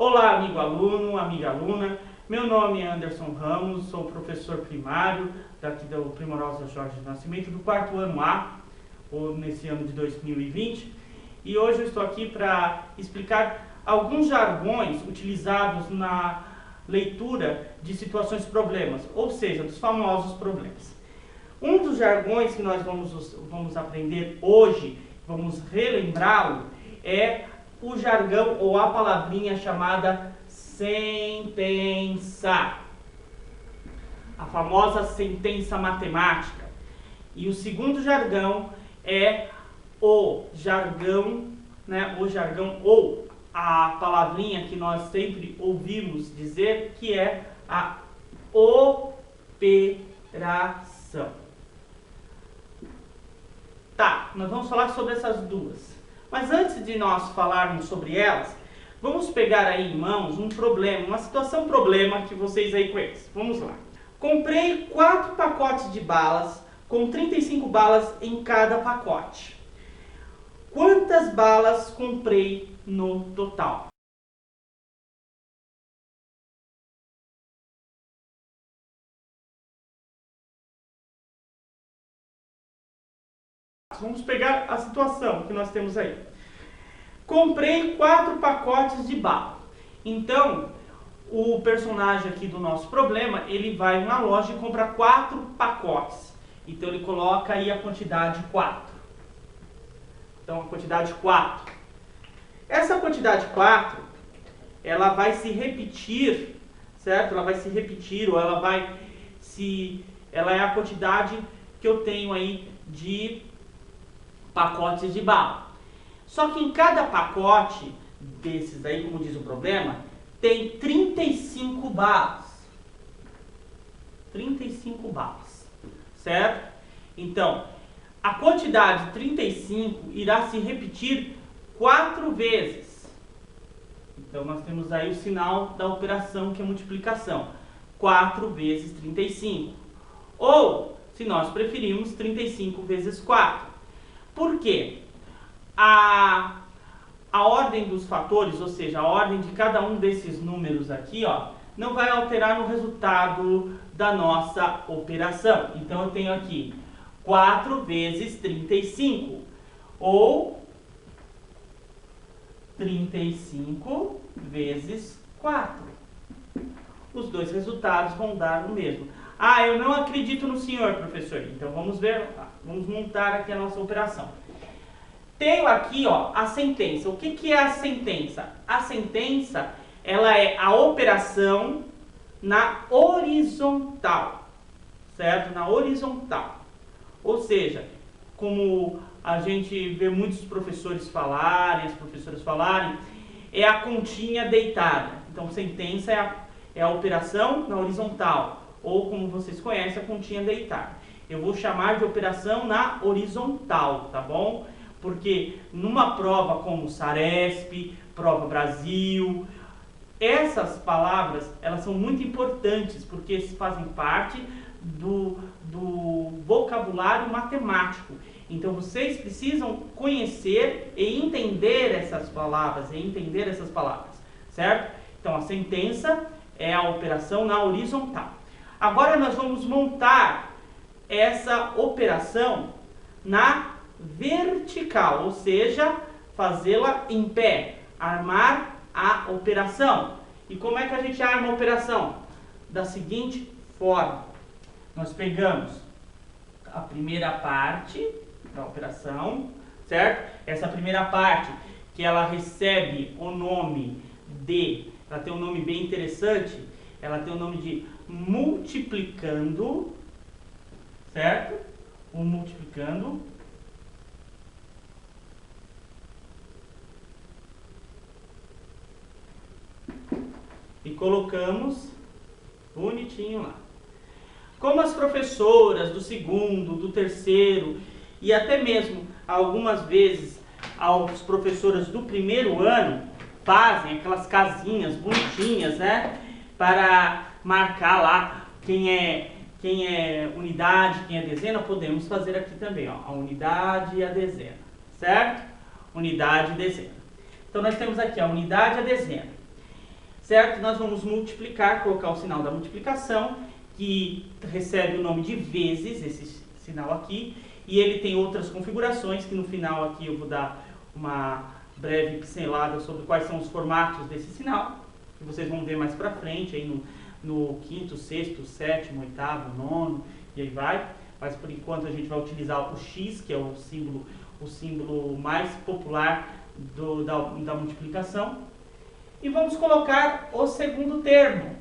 Olá, amigo aluno, amiga aluna. Meu nome é Anderson Ramos, sou professor primário daqui do Primorosa Jorge de Nascimento, do quarto ano A, ou nesse ano de 2020. E hoje eu estou aqui para explicar alguns jargões utilizados na leitura de situações problemas, ou seja, dos famosos problemas. Um dos jargões que nós vamos aprender hoje, vamos relembrá-lo, é o jargão ou a palavrinha chamada sentença. A famosa sentença matemática. E o segundo jargão é o jargão, o jargão ou a palavrinha que nós sempre ouvimos dizer, que é a operação. Tá, nós vamos falar sobre essas duas. Mas antes de nós falarmos sobre elas, vamos pegar aí em mãos um problema, uma situação problema que vocês aí conhecem. Vamos lá. Comprei 4 pacotes de balas com 35 balas em cada pacote. Quantas balas comprei no total? Vamos pegar a situação que nós temos aí. Comprei 4 pacotes de bala. Então, o personagem aqui do nosso problema, ele vai na loja e compra 4 pacotes. Então, ele coloca aí a quantidade 4. Então, a quantidade 4. Essa quantidade 4, ela vai se repetir, certo? Ela vai se repetir, ou ela é a quantidade que eu tenho aí de pacotes de bala. Só que em cada pacote desses aí, como diz o problema, tem 35 balas. 35 balas, certo? Então, a quantidade 35 irá se repetir 4 vezes. Então, nós temos aí o sinal da operação, que é multiplicação. 4 vezes 35. Ou, se nós preferirmos, 35 vezes 4. Por quê? A ordem dos fatores, ou seja, a ordem de cada um desses números aqui, não vai alterar no resultado da nossa operação. Então, eu tenho aqui 4 vezes 35, ou 35 vezes 4. Os dois resultados vão dar o mesmo. Ah, eu não acredito no senhor, professor. Então, vamos ver, vamos montar aqui a nossa operação. Tenho aqui, a sentença. O que é a sentença? A sentença, ela é a operação na horizontal, certo? Na horizontal. Ou seja, como a gente vê muitos professores falarem, as professoras falarem, é a continha deitada. Então, sentença é a operação na horizontal, ou como vocês conhecem, a continha deitada. Eu vou chamar de operação na horizontal, tá bom? Porque numa prova como Saresp, Prova Brasil, essas palavras, elas são muito importantes, porque fazem parte do vocabulário matemático. Então, vocês precisam conhecer e entender essas palavras, certo? Então, a sentença é a operação na horizontal. Agora, nós vamos montar essa operação na vertical, ou seja, fazê-la em pé, armar a operação. E como é que a gente arma a operação? Da seguinte forma: nós pegamos a primeira parte da operação, certo? Essa primeira parte, que ela recebe o nome de, ela tem um nome bem interessante, ela tem o nome de multiplicando, certo? O multiplicando. E colocamos bonitinho lá. Como as professoras do segundo, do terceiro e até mesmo algumas vezes as professoras do primeiro ano fazem aquelas casinhas bonitinhas, para marcar lá quem é unidade, quem é dezena, podemos fazer aqui também, a unidade e a dezena, certo? Unidade e dezena. Então, nós temos aqui a unidade e a dezena. certo? Nós vamos multiplicar, colocar o sinal da multiplicação, que recebe o nome de vezes, esse sinal aqui, e ele tem outras configurações, que no final aqui eu vou dar uma breve pincelada sobre quais são os formatos desse sinal, que vocês vão ver mais pra frente, aí no quinto, sexto, sétimo, oitavo, nono, e aí vai. Mas por enquanto a gente vai utilizar o x, que é o símbolo mais popular da multiplicação. E vamos colocar o segundo termo,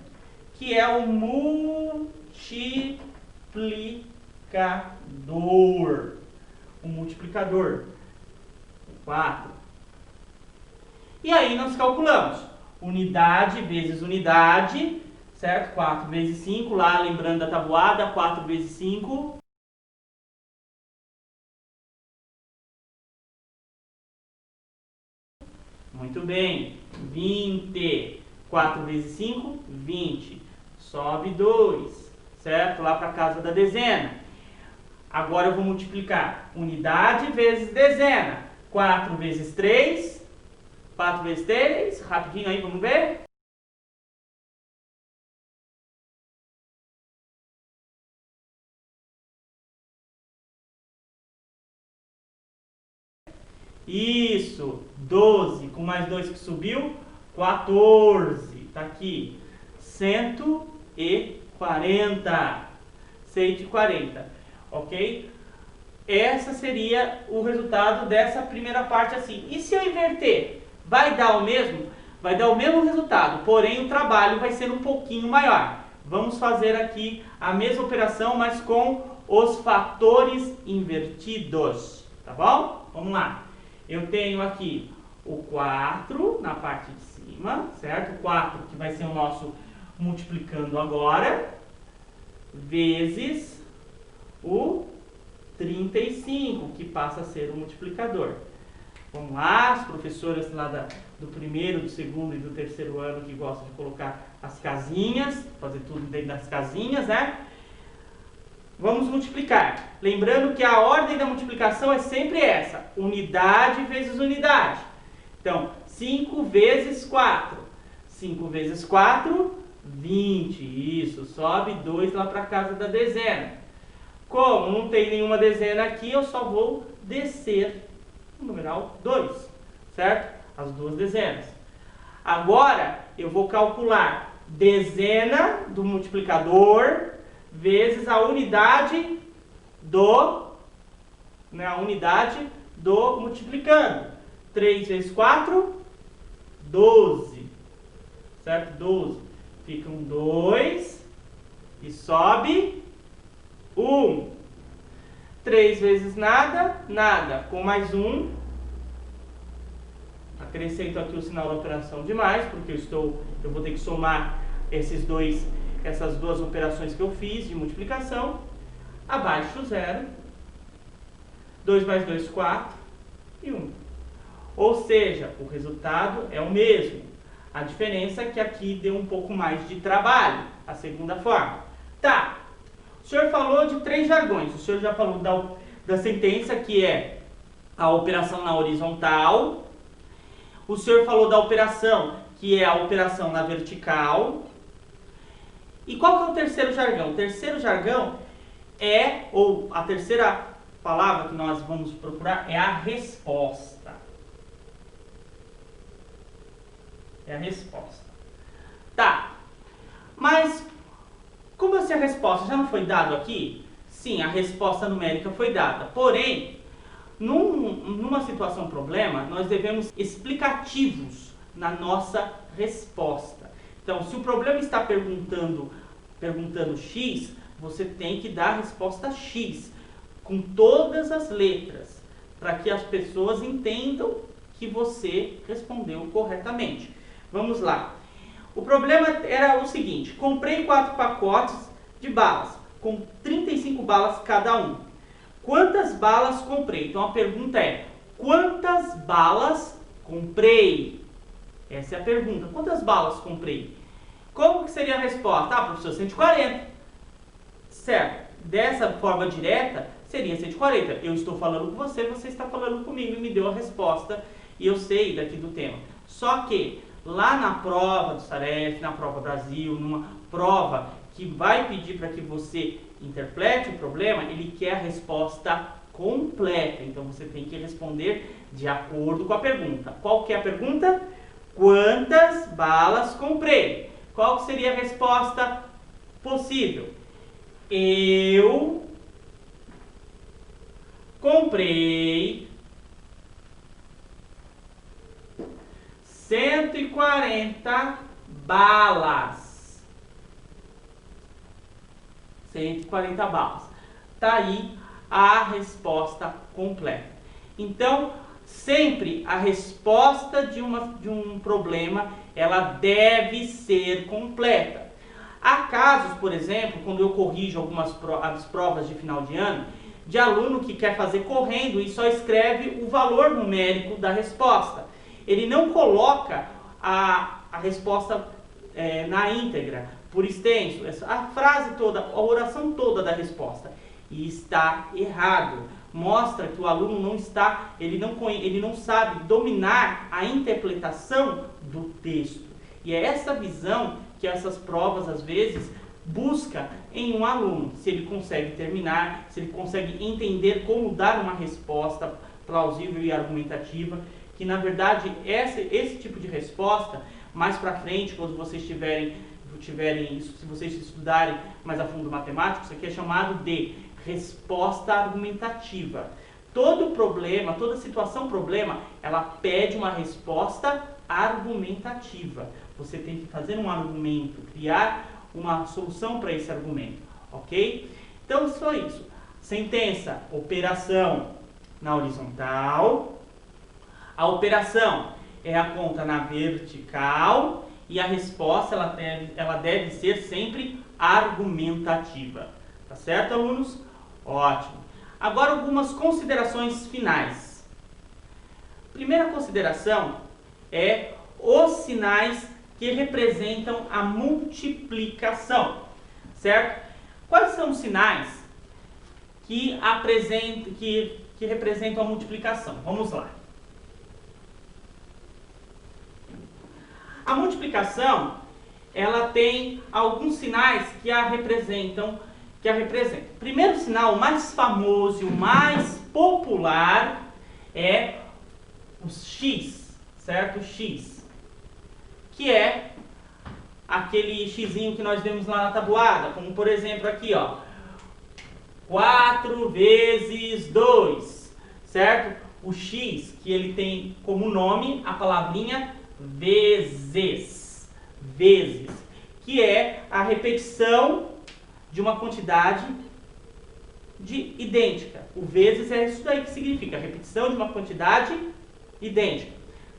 que é o multiplicador. O multiplicador. 4. E aí nós calculamos. Unidade vezes unidade, certo? 4 vezes 5, lá lembrando da tabuada, 4 vezes 5. Muito bem. 20. 4 vezes 5, 20. Sobe 2, certo? Lá para casa da dezena. Agora eu vou multiplicar unidade vezes dezena. 4 vezes 3. 4 vezes 3. Rapidinho aí, vamos ver. Isso, 12, com mais 2 que subiu, 14, tá aqui, 140, 140, ok? Essa seria o resultado dessa primeira parte assim. E se eu inverter, vai dar o mesmo? Vai dar o mesmo resultado, porém o trabalho vai ser um pouquinho maior. Vamos fazer aqui a mesma operação, mas com os fatores invertidos, tá bom? Vamos lá. Eu tenho aqui o 4 na parte de cima, certo? O 4 que vai ser o nosso multiplicando agora, vezes o 35, que passa a ser o multiplicador. Vamos lá, as professoras lá do primeiro, do segundo e do terceiro ano que gostam de colocar as casinhas, fazer tudo dentro das casinhas, né? Vamos multiplicar. Lembrando que a ordem da multiplicação é sempre essa. Unidade vezes unidade. Então, 5 vezes 4. 5 vezes 4, 20. Isso, sobe 2 lá para casa da dezena. Como não tem nenhuma dezena aqui, eu só vou descer o numeral 2. Certo? As duas dezenas. Agora, eu vou calcular dezena do multiplicador vezes a unidade do multiplicando. 3 vezes 4, 12. Certo? 12. Ficam 2 e sobe 1. 3 vezes nada, nada. Com mais 1, acrescento aqui o sinal da operação de mais, porque eu vou ter que somar essas duas operações que eu fiz de multiplicação. Abaixo 0. 2 mais 2, 4 e 1. Ou seja, o resultado é o mesmo. A diferença é que aqui deu um pouco mais de trabalho, a segunda forma. Tá, o senhor falou de 3 jargões. O senhor já falou da sentença, que é a operação na horizontal. O senhor falou da operação, que é a operação na vertical. E qual que é o terceiro jargão? O terceiro jargão ou a terceira palavra que nós vamos procurar é a resposta. É a resposta. Tá, mas como assim a resposta já não foi dado aqui? Sim, a resposta numérica foi dada. Porém, numa situação problema, nós devemos explicativos na nossa resposta. Então, se o problema está perguntando x, você tem que dar a resposta x, com todas as letras, para que as pessoas entendam que você respondeu corretamente. Vamos lá. O problema era o seguinte: comprei 4 pacotes de balas, com 35 balas cada um. Quantas balas comprei? Então a pergunta é: quantas balas comprei? Essa é a pergunta. Quantas balas comprei? Como que seria a resposta? Ah, professor, 140. Certo. Dessa forma direta, seria 140. Eu estou falando com você, você está falando comigo e me deu a resposta. E eu sei daqui do tema. Só que lá na prova do Saref, na prova Brasil, numa prova que vai pedir para que você interprete o problema, ele quer a resposta completa. Então você tem que responder de acordo com a pergunta. Qual que é a pergunta? Quantas balas comprei? Qual que seria a resposta possível? Eu comprei 140 balas. 140 balas. Tá aí a resposta completa. Então, sempre a resposta de um problema, ela deve ser completa. Há casos, por exemplo, quando eu corrijo as provas de final de ano, de aluno que quer fazer correndo e só escreve o valor numérico da resposta. Ele não coloca a resposta na íntegra, por extenso, a frase toda, a oração toda da resposta. E está errado. Mostra que o aluno ele não sabe dominar a interpretação do texto. E é essa visão que essas provas, às vezes, busca em um aluno. Se ele consegue terminar, se ele consegue entender como dar uma resposta plausível e argumentativa, que na verdade esse tipo de resposta, mais para frente, quando vocês se vocês estudarem mais a fundo matemática, isso aqui é chamado de resposta argumentativa. Todo problema, toda situação problema, ela pede uma resposta argumentativa. Você tem que fazer um argumento, criar uma solução para esse argumento, ok? Então, só isso. Sentença, operação na horizontal. A operação é a conta na vertical e a resposta ela deve ser sempre argumentativa. Tá certo, alunos? Ótimo. Agora algumas considerações finais. Primeira consideração é os sinais que representam a multiplicação, certo? Quais são os sinais que representam a multiplicação? Vamos lá. A multiplicação, ela tem alguns sinais que a representam. Primeiro sinal, o mais famoso, o mais popular é o X, certo? O X, que é aquele xizinho que nós vemos lá na tabuada, como por exemplo aqui, ó, 4 vezes 2, certo? O X, que ele tem como nome a palavrinha vezes, que é a repetição de uma quantidade idêntica. O vezes é isso daí que significa, a repetição de uma quantidade idêntica.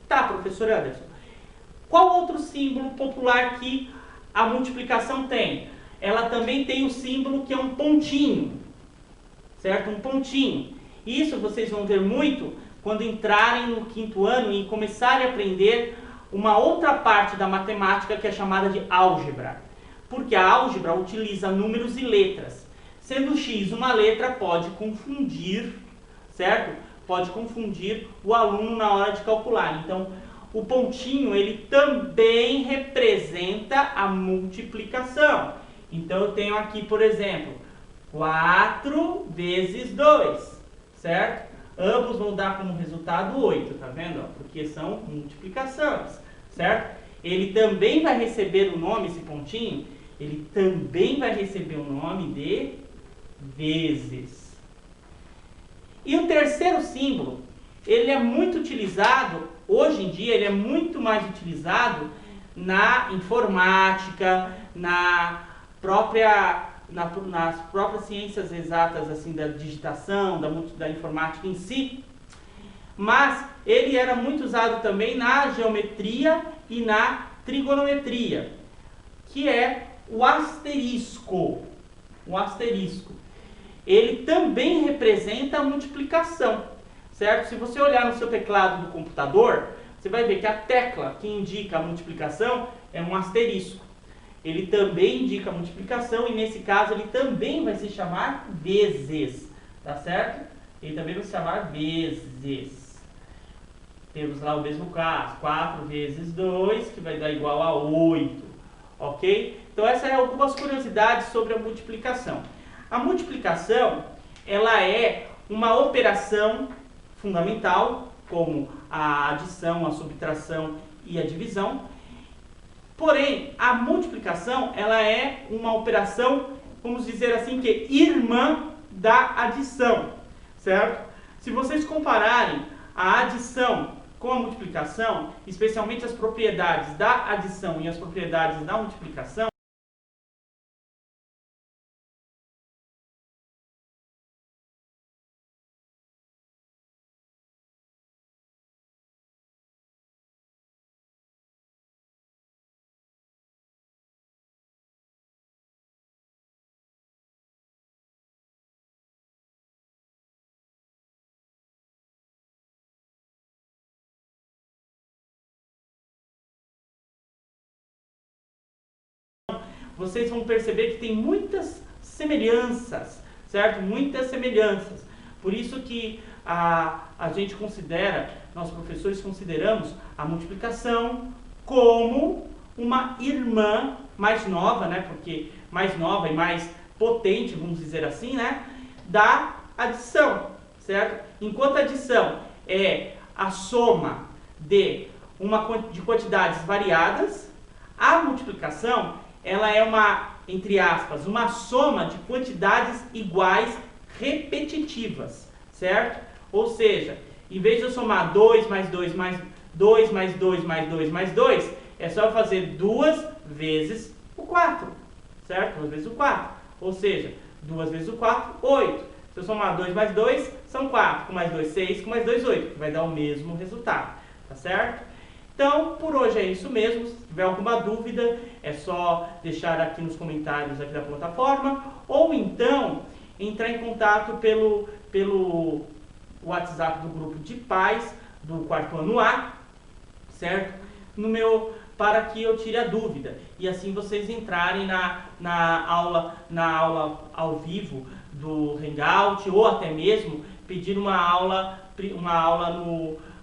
Tá, professor Anderson. Qual outro símbolo popular que a multiplicação tem? Ela também tem o símbolo que é um pontinho, certo? Um pontinho. Isso vocês vão ver muito quando entrarem no 5º ano e começarem a aprender uma outra parte da matemática que é chamada de álgebra. Porque a álgebra utiliza números e letras. Sendo x uma letra, pode confundir, certo? Pode confundir o aluno na hora de calcular. Então, o pontinho, ele também representa a multiplicação. Então, eu tenho aqui, por exemplo, 4 vezes 2, certo? Ambos vão dar como resultado 8, tá vendo? Porque são multiplicações, certo? Ele também vai receber o nome, esse pontinho, ele também vai receber o nome de vezes. E o terceiro símbolo, ele é muito utilizado, hoje em dia, ele é muito mais utilizado na informática, nas próprias ciências exatas, assim, da digitação, da informática em si. Mas ele era muito usado também na geometria e na trigonometria, que é o asterisco. O asterisco. Ele também representa a multiplicação, certo? Se você olhar no seu teclado do computador, você vai ver que a tecla que indica a multiplicação é um asterisco. Ele também indica a multiplicação e, nesse caso, ele também vai se chamar vezes, tá certo? Ele também vai se chamar vezes. temos lá o mesmo caso, 4 vezes 2, que vai dar igual a 8, ok? Então essas são algumas curiosidades sobre a multiplicação. A multiplicação, ela é uma operação fundamental, como a adição, a subtração e a divisão. Porém, a multiplicação, ela é uma operação, vamos dizer assim, que é irmã da adição, certo? Se vocês compararem a adição com a multiplicação, especialmente as propriedades da adição e as propriedades da multiplicação, vocês vão perceber que tem muitas semelhanças, certo? Muitas semelhanças. Por isso que a gente considera, nós professores consideramos a multiplicação como uma irmã mais nova, né? Porque mais nova e mais potente, vamos dizer assim, né? Da adição, certo? Enquanto a adição é a soma de quantidades variadas, a multiplicação ela é uma, entre aspas, uma soma de quantidades iguais repetitivas, certo? Ou seja, em vez de eu somar 2 mais 2 mais 2 mais 2 mais 2 mais 2, é só fazer 2 vezes o 4, certo? 2 vezes o 4. Ou seja, 2 vezes o 4, 8. Se eu somar 2 mais 2, são 4. Com mais 2, 6. Com mais 2, 8. Que vai dar o mesmo resultado, tá certo? Então, por hoje é isso mesmo. Se tiver alguma dúvida, é só deixar aqui nos comentários aqui da plataforma, ou então entrar em contato pelo WhatsApp do grupo de pais do quarto ano A, certo? Para que eu tire a dúvida. E assim vocês entrarem na aula ao vivo do Hangout, ou até mesmo pedir uma aula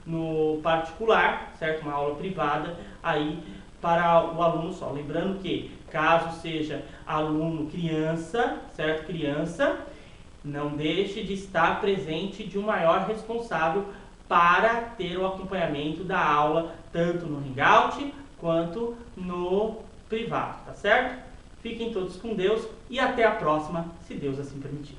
no particular, certo? Uma aula privada aí para o aluno só. Lembrando que, caso seja aluno criança, certo? Criança, não deixe de estar presente de um maior responsável para ter o acompanhamento da aula, tanto no Hangout quanto no privado, tá certo? Fiquem todos com Deus e até a próxima, se Deus assim permitir.